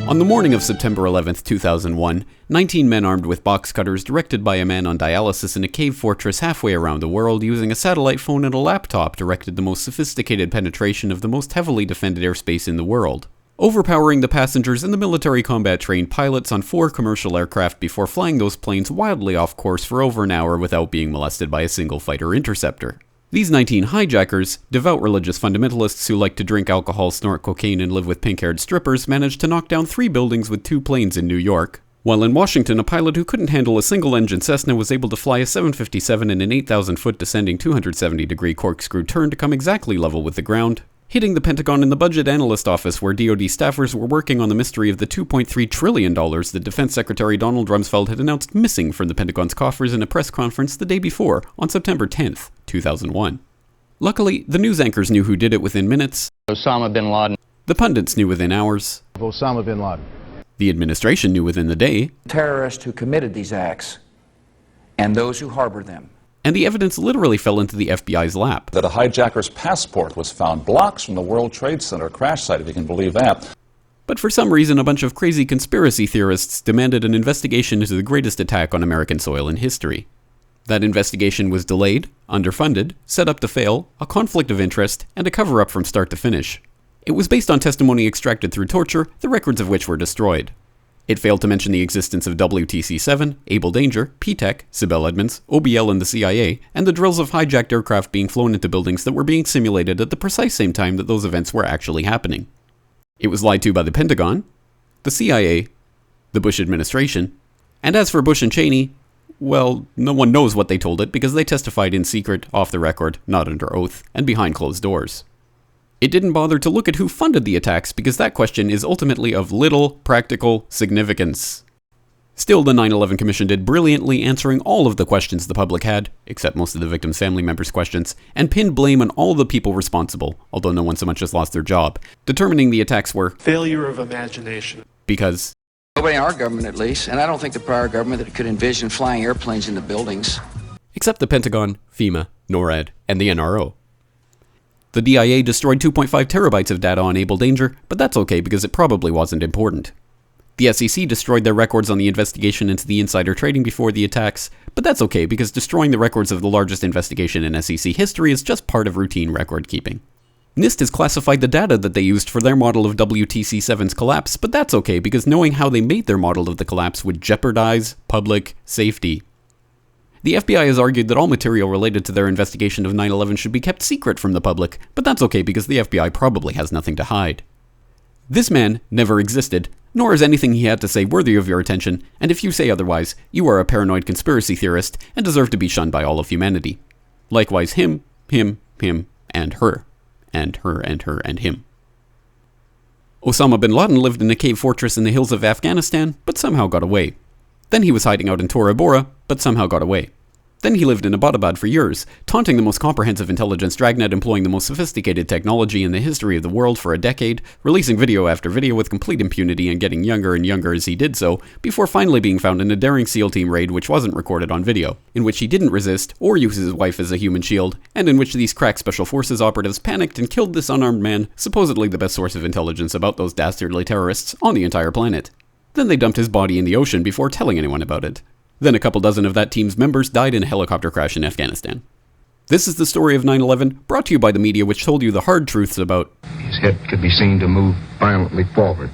On the morning of September 11, 2001, 19 men armed with box cutters directed by a man on dialysis in a cave fortress halfway around the world using a satellite phone and a laptop directed the most sophisticated penetration of the most heavily defended airspace in the world, overpowering the passengers and the military combat-trained pilots on 4 commercial aircraft before flying those planes wildly off course for over an hour without being molested by a single fighter interceptor. These 19 hijackers, devout religious fundamentalists who like to drink alcohol, snort cocaine, and live with pink-haired strippers, managed to knock down 3 buildings with 2 planes in New York, while in Washington a pilot who couldn't handle a single-engine Cessna was able to fly a 757 in an 8,000-foot descending 270-degree corkscrew turn to come exactly level with the ground, hitting the Pentagon in the budget analyst office where DoD staffers were working on the mystery of the $2.3 trillion that Defense Secretary Donald Rumsfeld had announced missing from the Pentagon's coffers in a press conference the day before, on September 10th, 2001. Luckily, the news anchors knew who did it within minutes. Osama bin Laden. The pundits knew within hours. Osama bin Laden. The administration knew within the day. Terrorists who committed these acts and those who harbored them. And the evidence literally fell into the FBI's lap. That a hijacker's passport was found blocks from the World Trade Center crash site, if you can believe that. But for some reason, a bunch of crazy conspiracy theorists demanded an investigation into the greatest attack on American soil in history. That investigation was delayed, underfunded, set up to fail, a conflict of interest, and a cover-up from start to finish. It was based on testimony extracted through torture, the records of which were destroyed. It failed to mention the existence of WTC-7, Able Danger, P-TECH, Sibel Edmonds, OBL and the CIA, and the drills of hijacked aircraft being flown into buildings that were being simulated at the precise same time that those events were actually happening. It was lied to by the Pentagon, the CIA, the Bush administration, and as for Bush and Cheney, well, no one knows what they told it because they testified in secret, off the record, not under oath, and behind closed doors. It didn't bother to look at who funded the attacks because that question is ultimately of little practical significance. Still, the 9/11 Commission did brilliantly answering all of the questions the public had, except most of the victims' family members' questions, and pinned blame on all the people responsible, although no one so much as lost their job, determining the attacks were failure of imagination. Because Nobody in our government, at least, and I don't think the prior government that could envision flying airplanes into buildings. Except the Pentagon, FEMA, NORAD, and the NRO. The DIA destroyed 2.5 terabytes of data on Able Danger, but that's okay because it probably wasn't important. The SEC destroyed their records on the investigation into the insider trading before the attacks, but that's okay because destroying the records of the largest investigation in SEC history is just part of routine record keeping. NIST has classified the data that they used for their model of WTC-7's collapse, but that's okay because knowing how they made their model of the collapse would jeopardize public safety. The FBI has argued that all material related to their investigation of 9/11 should be kept secret from the public, but that's okay because the FBI probably has nothing to hide. This man never existed, nor is anything he had to say worthy of your attention, and if you say otherwise, you are a paranoid conspiracy theorist and deserve to be shunned by all of humanity. Likewise him, and her. And her, and her, and him. Osama bin Laden lived in a cave fortress in the hills of Afghanistan, but somehow got away. Then he was hiding out in Tora Bora, but somehow got away. Then he lived in Abbottabad for years, taunting the most comprehensive intelligence dragnet employing the most sophisticated technology in the history of the world for a decade, releasing video after video with complete impunity and getting younger and younger as he did so, before finally being found in a daring SEAL team raid which wasn't recorded on video, in which he didn't resist or use his wife as a human shield, and in which these crack special forces operatives panicked and killed this unarmed man, supposedly the best source of intelligence about those dastardly terrorists on the entire planet. Then they dumped his body in the ocean before telling anyone about it. Then a couple dozen of that team's members died in a helicopter crash in Afghanistan. This is the story of 9/11, brought to you by the media which told you the hard truths about his head could be seen to move violently forward.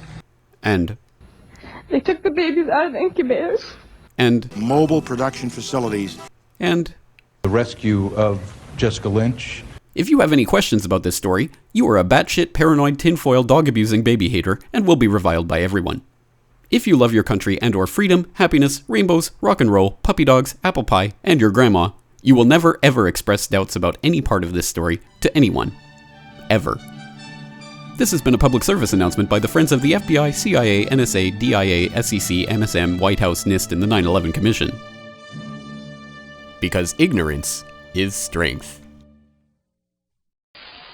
And they took the babies out of the incubators. And mobile production facilities. And the rescue of Jessica Lynch. If you have any questions about this story, you are a batshit paranoid tinfoil dog-abusing baby hater and will be reviled by everyone. If you love your country and or freedom, happiness, rainbows, rock and roll, puppy dogs, apple pie, and your grandma, you will never ever express doubts about any part of this story to anyone. Ever. This has been a public service announcement by the Friends of the FBI, CIA, NSA, DIA, SEC, MSM, White House, NIST, and the 9/11 Commission. Because ignorance is strength.